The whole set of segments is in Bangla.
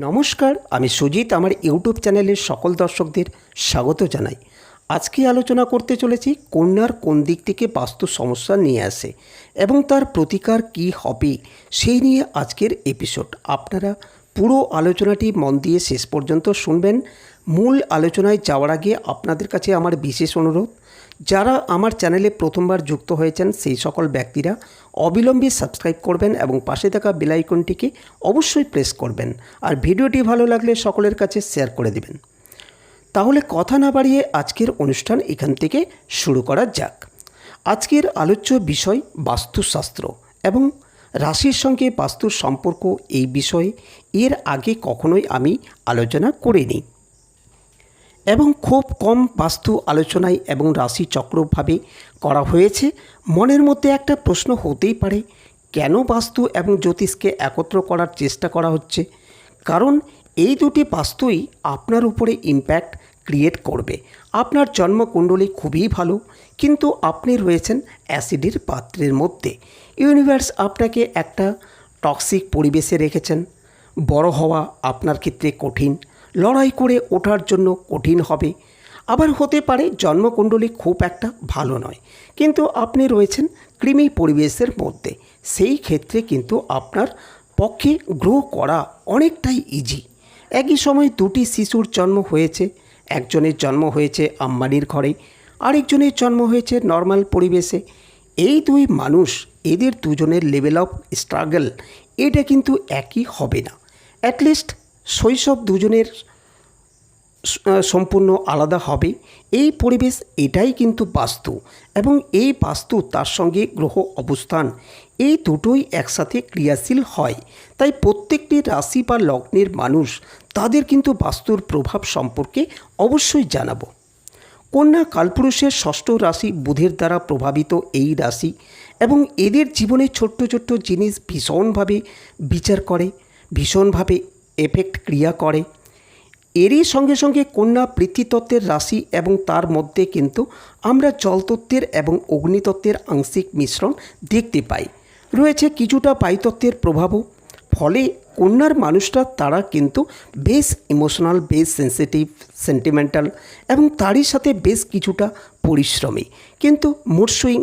নমস্কার, আমি সুজিত। আমার ইউটিউব চ্যানেলের সকল দর্শকদের স্বাগত জানাই। আজকে আলোচনা করতে চলেছি কন্যার কোন দিক থেকে বাস্তু সমস্যা নিয়ে আসে এবং তার প্রতিকার কী হবে সেই নিয়ে আজকের এপিসোড। আপনারা পুরো আলোচনাটি মন দিয়ে শেষ পর্যন্ত শুনবেন। মূল আলোচনায় যাওয়ার আগে আপনাদের কাছে আমার বিশেষ অনুরোধ, যারা আমার চ্যানেলে প্রথমবার যুক্ত হয়েছেন সেই সকল ব্যক্তিরা অবিলম্বে সাবস্ক্রাইব করবেন এবং পাশে থাকা বেল আইকনটিকে অবশ্যই প্রেস করবেন। আর ভিডিওটি ভালো লাগলে সকলের কাছে শেয়ার করে দিবেন। তাহলে কথা না বাড়িয়ে আজকের অনুষ্ঠান এখান থেকে শুরু করা যাক। আজকের আলোচ্য বিষয় বাস্তুশাস্ত্র এবং রাশির সঙ্গে বাস্তুর সম্পর্ক। এই বিষয়ে এর আগে কখনোই আমি আলোচনা করিনি এবং খুব কম বাস্তু আলোচনায় এবং রাশিচক্রভাবে করা হয়েছে। মনের মধ্যে একটা প্রশ্ন হতেই পারে, কেন বাস্তু এবং জ্যোতিষকে একত্র করার চেষ্টা করা হচ্ছে? কারণ এই দুটি বাস্তুই আপনার উপরে ইম্প্যাক্ট ক্রিয়েট করবে। আপনার জন্মকুণ্ডলী খুবই ভালো, কিন্তু আপনি রয়েছেন অ্যাসিডের পাত্রের মধ্যে। ইউনিভার্স আপনাকে একটা টক্সিক পরিবেশে রেখেছেন। বড় হওয়া আপনার ক্ষেত্রে কঠিন, লড়াই করে ওঠার জন্য কঠিন হবে। আবার হতে পারে জন্মকুণ্ডলী খুব একটা ভালো নয়, কিন্তু আপনি রয়েছেন কৃমি পরিবেশের মধ্যে। সেই ক্ষেত্রে কিন্তু আপনার পক্ষে গ্রো করা অনেকটাই ইজি। একই সময় দুটি শিশুর জন্ম হয়েছে। একজনের জন্ম হয়েছে আম্বানির ঘরে, আরেকজনের জন্ম হয়েছে নর্মাল পরিবেশে। এই দুই মানুষ, এদের দুজনের লেভেল অফ স্ট্রাগল এটা কিন্তু একই হবে না। অ্যাটলিস্ট শৈশব দুজনের সম্পূর্ণ আলাদা হবে। এই পরিবেশ এটাই কিন্তু বাস্তু, এবং এই বাস্তু তার সঙ্গে গ্রহ অবস্থান এই দুটোই একসাথে ক্রিয়াশীল হয়। তাই প্রত্যেকটি রাশি বা লগ্নের মানুষ তাদের কিন্তু বাস্তুর প্রভাব সম্পর্কে অবশ্যই জানাবো। কন্যা কালপুরুষের ষষ্ঠ রাশি বুধের দ্বারা প্রভাবিত এই রাশি, এবং এদের জীবনে ছোট্ট ছোট্ট জিনিস ভীষণভাবে বিচার করে, ভীষণভাবে এফেক্ট ক্রিয়া করে। এরই সঙ্গে সঙ্গে কন্যা পৃথ্বীতত্ত্বের রাশি, এবং তার মধ্যে কিন্তু আমরা জলতত্ত্বের এবং অগ্নিতত্ত্বের আংশিক মিশ্রণ দেখতে পাই। রয়েছে কিছুটা বায়ুতত্ত্বের প্রভাবও। ফলে কন্যার মানুষরা তারা কিন্তু বেশ ইমোশনাল, বেশ সেন্সিটিভ, সেন্টিমেন্টাল, এবং তারই সাথে বেশ কিছুটা পরিশ্রমী। কিন্তু মুড সুইং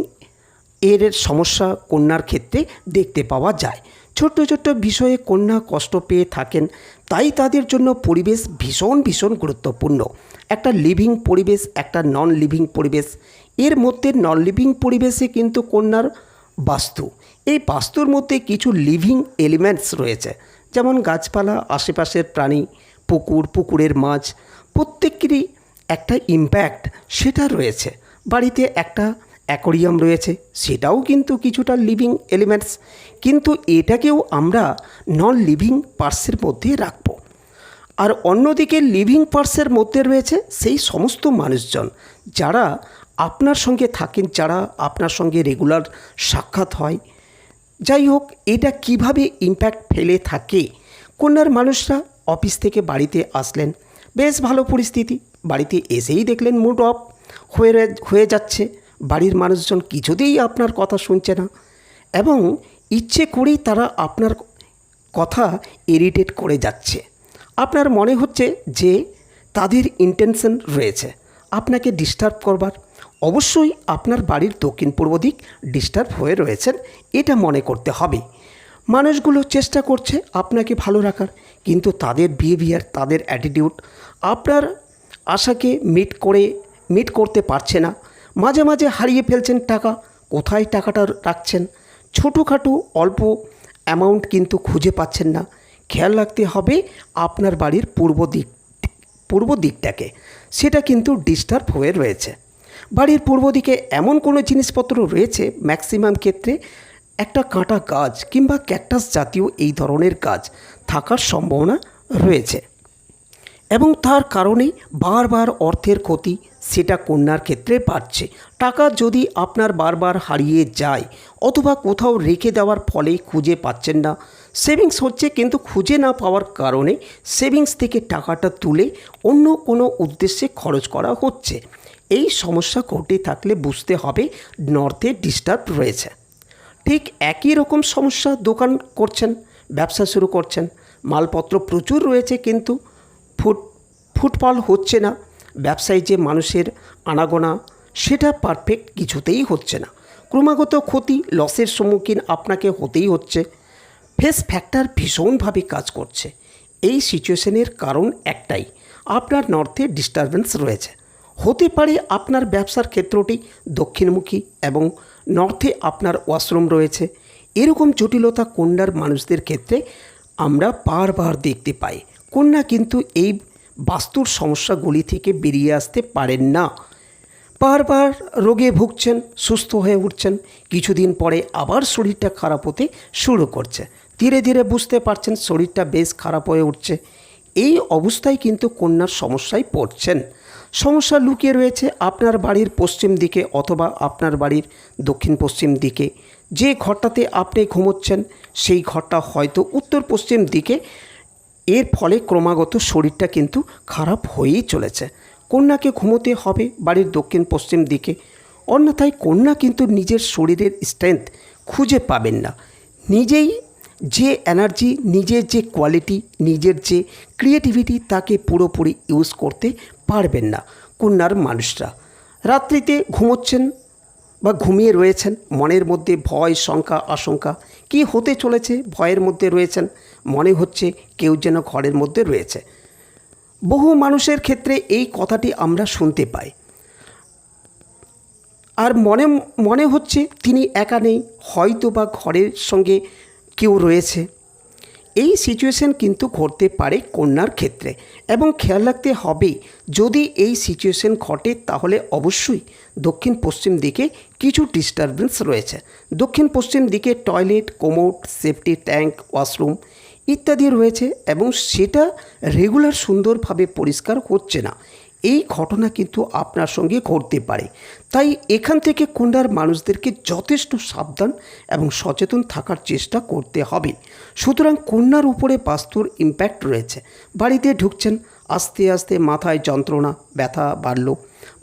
এর সমস্যা কন্যার ক্ষেত্রে দেখতে পাওয়া যায়। ছোট্ট ছোট্ট বিষয়ে কন্যা কষ্ট পেয়ে থাকেন, তাই তাদের জন্য পরিবেশ ভীষণ ভীষণ গুরুত্বপূর্ণ। একটা লিভিং পরিবেশ, একটা নন লিভিং পরিবেশ। এর মধ্যে নন লিভিং পরিবেশে কিন্তু কন্যার বাস্তু, এই বাস্তুর মধ্যে কিছু লিভিং এলিমেন্টস রয়েছে, যেমন গাছপালা, আশেপাশের প্রাণী, পুকুরের মাছ, প্রত্যেকেরই একটা ইম্প্যাক্ট সেটা রয়েছে। বাড়িতে একটা অ্যাকোরিয়াম রয়েছে, সেটাও কিন্তু কিছুটা লিভিং এলিমেন্টস, কিন্তু এটাকেও আমরা নন লিভিং পার্টসের মধ্যে রাখবো। আর অন্যদিকে লিভিং পার্টসের মধ্যে রয়েছে সেই সমস্ত মানুষজন যারা আপনার সঙ্গে থাকেন, যারা আপনার সঙ্গে রেগুলার সাক্ষাৎ হয়। যাই হোক, এটা কিভাবে ইম্প্যাক্ট ফেলে থাকে? কন্যার মানুষরা অফিস থেকে বাড়িতে আসলেন, বেশ ভালো পরিস্থিতি, বাড়িতে এসেই দেখলেন মুড অফ হয়ে যাচ্ছে। বাড়ির মানুষজন কিছুতেই আপনার কথা শুনছে না, এবং ইচ্ছে করেই তারা আপনার কথা ইরিটেট করে যাচ্ছে। আপনার মনে হচ্ছে যে তাদের ইন্টেনশন রয়েছে আপনাকে ডিস্টার্ব করবার। অবশ্যই আপনার বাড়ির দক্ষিণ পূর্ব দিক ডিস্টার্ব হয়ে রয়েছেন, এটা মনে করতে হবে। মানুষগুলো চেষ্টা করছে আপনাকে ভালো রাখার, কিন্তু তাদের বিহেভিয়ার, তাদের অ্যাটিটিউড আপনার আশাকে মিট করতে পারছে না। মাঝে মাঝে হারিয়ে ফেলছেন টাকা, কোথায় টাকাটা রাখছেন? ছোটোখাটো অল্প অ্যামাউন্ট কিন্তু খুঁজে পাচ্ছেন না। খেয়াল রাখতে হবে আপনার বাড়ির পূর্ব দিকটাকে, সেটা কিন্তু ডিস্টার্ব হয়ে রয়েছে। বাড়ির পূর্ব দিকে এমন কোনো জিনিসপত্র রয়েছে, ম্যাক্সিমাম ক্ষেত্রে একটা কাঁটা গাছ কিংবা ক্যাকটাস জাতীয় এই ধরনের গাছ থাকার সম্ভাবনা রয়েছে, এবং তার কারণেই বারবার অর্থের ক্ষতি সেটা কন্যার ক্ষেত্রে বাড়ছে। টাকা যদি আপনার বারবার হারিয়ে যায়, অথবা কোথাও রেখে দেওয়ার ফলে খুঁজে পাচ্ছেন না, সেভিংস হচ্ছে কিন্তু খুঁজে না পাওয়ার কারণে সেভিংস থেকে টাকাটা তুলে অন্য কোনো উদ্দেশ্যে খরচ করা হচ্ছে। এই সমস্যা ঘটে থাকলে বুঝতে হবে নর্থে ডিস্টার্ব রয়েছে। ঠিক একই রকম সমস্যা দোকান করছেন, ব্যবসা শুরু করছেন, মালপত্র প্রচুর রয়েছে, কিন্তু ফুটফল হচ্ছে না। ব্যবসায় যে মানুষের আনাগোনা, সেটা পারফেক্ট কিছুতেই হচ্ছে না। ক্রমাগত ক্ষতি, লসের সম্মুখীন আপনাকে হতেই হচ্ছে। ফেস ফ্যাক্টর ভীষণভাবে কাজ করছে। এই সিচুয়েশনের কারণ একটাই, আপনার নর্থে ডিস্টারবেন্স রয়েছে। হতে পারে আপনার ব্যবসার ক্ষেত্রটি দক্ষিণমুখী এবং নর্থে আপনার ওয়াশরুম রয়েছে। এরকম জটিলতা কন্যার মানুষদের ক্ষেত্রে আমরা বারবার দেখতে পাই। কন্যা কিন্তু এই বাস্তুর সমস্যাগুলি থেকে বেরিয়ে আসতে পারেন না। বারবার রোগে ভুগছেন, সুস্থ হয়ে উঠছেন, কিছুদিন পরে আবার শরীরটা খারাপ হতে শুরু করছে। ধীরে ধীরে বুঝতে পারছেন শরীরটা বেশ খারাপ হয়ে উঠছে। এই অবস্থায় কিন্তু কন্যার সমস্যায় পড়ছেন। সমস্যা লুকিয়ে রয়েছে আপনার বাড়ির পশ্চিম দিকে অথবা আপনার বাড়ির দক্ষিণ পশ্চিম দিকে। যে ঘরটাতে আপনি ঘুমোচ্ছেন সেই ঘরটা হয়তো উত্তর পশ্চিম দিকে। এর ফলে ক্রমাগত শরীরটা কিন্তু খারাপ হয়েই চলেছে। কন্যাকে ঘুমোতে হবে বাড়ির দক্ষিণ পশ্চিম দিকে, অন্যথায় কন্যা কিন্তু নিজের শরীরের স্ট্রেংথ খুঁজে পাবেন না। নিজেই যে এনার্জি, নিজের যে কোয়ালিটি, নিজের যে ক্রিয়েটিভিটি, তাকে পুরোপুরি ইউজ করতে পারবেন না কন্যার মানুষরা। রাত্রিতে ঘুমোচ্ছেন বা ঘুমিয়ে রয়েছেন, মনের মধ্যে ভয়, শঙ্কা, আশঙ্কা, কী হতে চলেছে ভয়ের মধ্যে রয়েছেন। মনে হচ্ছে কেউ যেন ঘরের মধ্যে রয়েছে। বহু মানুষের ক্ষেত্রে এই কথাটি আমরা শুনতে পাই। আর মনে মনে হচ্ছে তিনি একা নেই, হয়তো বা ঘরের সঙ্গে কেউ রয়েছে। এই সিচুয়েশন কিন্তু ঘটতে পারে কন্যার ক্ষেত্রে, এবং খেয়াল রাখতে হবে যদি এই সিচুয়েশন ঘটে তাহলে অবশ্যই দক্ষিণ পশ্চিম দিকে কিছু ডিস্টারবেন্স রয়েছে। দক্ষিণ পশ্চিম দিকে toilet, commode, safety tank, washroom ইত্যাদি রয়েছে এবং সেটা রেগুলার সুন্দরভাবে পরিষ্কার হচ্ছে না। এই ঘটনা কিন্তু আপনার সঙ্গে ঘটতে পারে। তাই এখান থেকে কন্যার মানুষদেরকে যথেষ্ট সাবধান এবং সচেতন থাকার চেষ্টা করতে হবে। সুতরাং কন্যার উপরে বাস্তুর ইম্প্যাক্ট রয়েছে। বাড়িতে ঢুকছেন, আস্তে আস্তে মাথায় যন্ত্রণা, ব্যথা বাড়ল,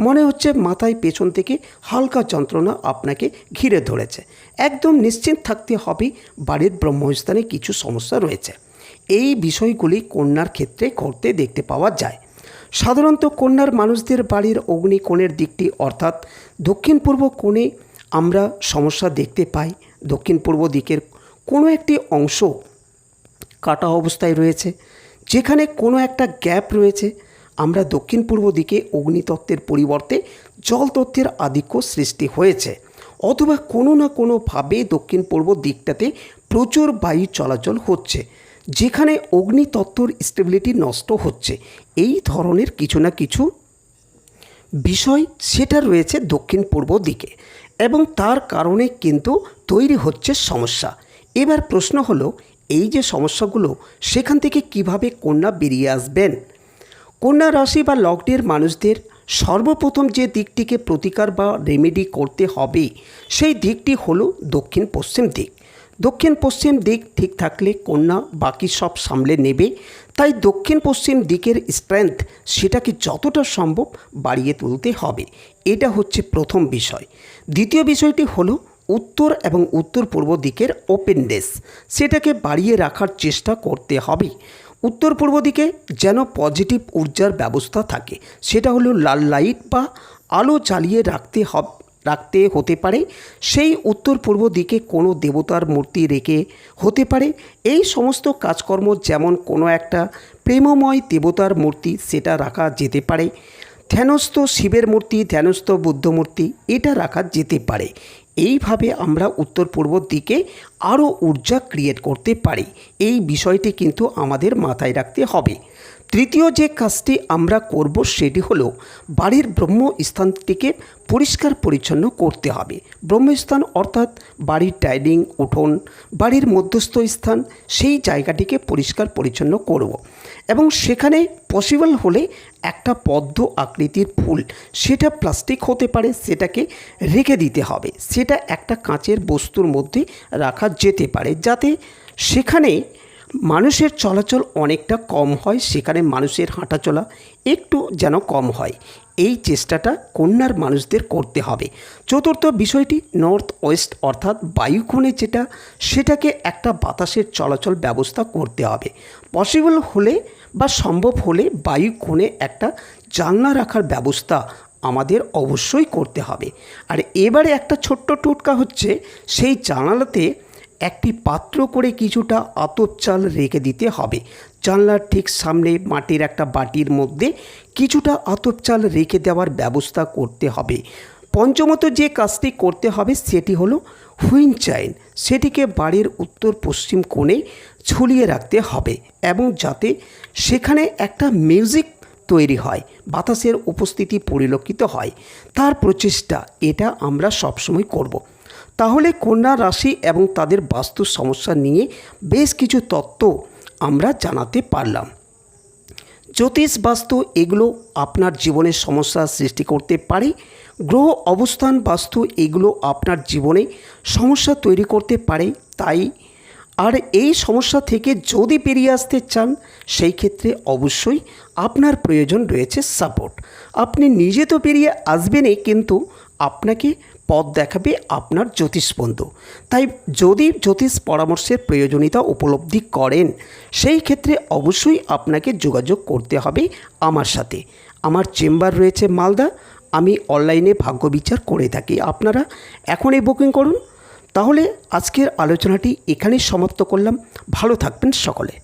মনে হচ্ছে মাথায় পেছন থেকে হালকা যন্ত্রণা আপনাকে ঘিরে ধরেছে। একদম নিশ্চিত থাকতে হবে বাড়ির ব্রহ্মস্থানে কিছু সমস্যা রয়েছে। এই বিষয়গুলি কন্যার ক্ষেত্রে ঘটতে দেখতে পাওয়া যায়। সাধারণত কন্যার মানুষদের বাড়ির অগ্নিকোণের দিকটি অর্থাৎ দক্ষিণ পূর্ব কোণে আমরা সমস্যা দেখতে পাই। দক্ষিণ পূর্ব দিকের কোনো একটি অংশ কাটা অবস্থায় রয়েছে, যেখানে কোনো একটা গ্যাপ রয়েছে। আমরা দক্ষিণ পূর্ব দিকে অগ্নিতত্ত্বের পরিবর্তে জলতত্ত্বের আধিক্য সৃষ্টি হয়েছে, অথবা কোনো না কোনোভাবে দক্ষিণ পূর্ব দিকটাতে প্রচুর বায়ু চলাচল হচ্ছে, যেখানে অগ্নিতত্ত্বর স্টেবিলিটি নষ্ট হচ্ছে। এই ধরনের কিছু না কিছু বিষয় সেটা রয়েছে দক্ষিণ পূর্ব দিকে, এবং তার কারণে কিন্তু তৈরি হচ্ছে সমস্যা। এবার প্রশ্ন হলো, এই যে সমস্যাগুলো, সেখান থেকে কিভাবে কন্যা বেরিয়ে আসবেন? কন্যা রাশি বা লগ্নের মানুষদের সর্বপ্রথম যে দিকটিকে প্রতিকার বা রেমেডি করতে হবে, সেই দিকটি হলো দক্ষিণ পশ্চিম দিক। দক্ষিণ পশ্চিম দিক ঠিক থাকলে কন্যা বাকি সব সামলে নেবে। তাই দক্ষিণ পশ্চিম দিকের স্ট্রেংথ সেটাকে যতটা সম্ভব বাড়িয়ে তুলতে হবে। এটা হচ্ছে প্রথম বিষয়। দ্বিতীয় বিষয়টি হলো উত্তর এবং উত্তর পূর্ব দিকের ওপেননেস, সেটাকে বাড়িয়ে রাখার চেষ্টা করতে হবে। উত্তর পূর্ব দিকে যেন পজিটিভ ঊর্জার ব্যবস্থা থাকে, সেটা হলো লাল লাইট বা আলো জ্বালিয়ে রাখতে হতে পারে। সেই উত্তর পূর্ব দিকে কোনো দেবতার মূর্তি রেখে হতে পারে। এই সমস্ত কাজকর্ম, যেমন কোনো একটা প্রেমময় দেবতার মূর্তি সেটা রাখা যেতে পারে। ধ্যানস্থ শিবের মূর্তি, ধ্যানস্থ বুদ্ধ মূর্তি, এটা রাখা যেতে পারে। এইভাবে আমরা উত্তর পূর্ব দিকে আরও ঊর্জা ক্রিয়েট করতে পারি। এই বিষয়টি কিন্তু আমাদের মাথায় রাখতে হবে। তৃতীয় যে কাজটি আমরা করব সেটি হলো বাড়ির ব্রহ্মস্থানটিকে পরিষ্কার পরিচ্ছন্ন করতে হবে। ব্রহ্মস্থান অর্থাৎ বাড়ির ডাইনিং, উঠোন, বাড়ির মধ্যস্থ স্থান, সেই জায়গাটিকে পরিষ্কার পরিচ্ছন্ন করব এবং সেখানে পসিবল হলে একটা পদ্ম আকৃতির ফুল, সেটা প্লাস্টিক হতে পারে, সেটাকে রেখে দিতে হবে। সেটা একটা কাঁচের বস্তুর মধ্যে রাখা যেতে পারে, যাতে সেখানে মানুষের চলাচল অনেকটা কম হয়, সেখানে মানুষের হাঁটাচলা একটু যেন কম হয়, এই চেষ্টাটা কন্যার মানুষদের করতে হবে। চতুর্থ বিষয়টি নর্থ ওয়েস্ট অর্থাৎ বায়ুকোণে যেটা, সেটাকে একটা বাতাসের চলাচল ব্যবস্থা করতে হবে। পসিবল হলে বা সম্ভব হলে বায়ুকোণে একটা জানলা রাখার ব্যবস্থা আমাদের অবশ্যই করতে হবে। আর এবারে একটা ছোট্ট টোটকা হচ্ছে, সেই জানালাতে একটি পাত্র করে কিছুটা আতপ চাল রেখে দিতে হবে। জানলার ঠিক সামনে মাটির একটা বাটির মধ্যে কিছুটা আতপ চাল রেখে দেওয়ার ব্যবস্থা করতে হবে। পঞ্চমত যে কাজটি করতে হবে সেটি হলো হুইন্ড চাইন, সেটিকে বাড়ির উত্তর পশ্চিম কোণে ঝুলিয়ে রাখতে হবে এবং যাতে সেখানে একটা মিউজিক তৈরি হয়, বাতাসের উপস্থিতি পরিলক্ষিত হয়, তার প্রচেষ্টা এটা আমরা সবসময় করব। তাহলে কন্যা রাশি এবং তাদের বাস্তু সমস্যা নিয়ে বেশ কিছু তত্ত্ব আমরা জানাতে পারলাম। জ্যোতিষ বাস্তু এগুলো আপনার জীবনে সমস্যা সৃষ্টি করতে পারে। গ্রহ অবস্থান বাস্তু এগুলো আপনার জীবনে সমস্যা তৈরি করতে পারে। তাই আর এই সমস্যা থেকে যদি বেরিয়ে আসতে চান, সেই ক্ষেত্রে অবশ্যই আপনার প্রয়োজন রয়েছে সাপোর্ট। আপনি নিজে তো বেরিয়ে আসবেনই, কিন্তু আপনাকে পথ দেখাবে আপনার জ্যোতিষ বন্ধু। তাই যদি জ্যোতিষ পরামর্শের প্রয়োজনীয়তা উপলব্ধি করেন, সেই ক্ষেত্রে অবশ্যই আপনাকে যোগাযোগ করতে হবে আমার সাথে। আমার চেম্বার রয়েছে মালদা, আমি অনলাইনে ভাগ্য বিচার করে থাকি। আপনারা এখনই বুকিং করুন। তাহলে আজকের আলোচনাটি এখানেই সমাপ্ত করলাম। ভালো থাকবেন সকলে।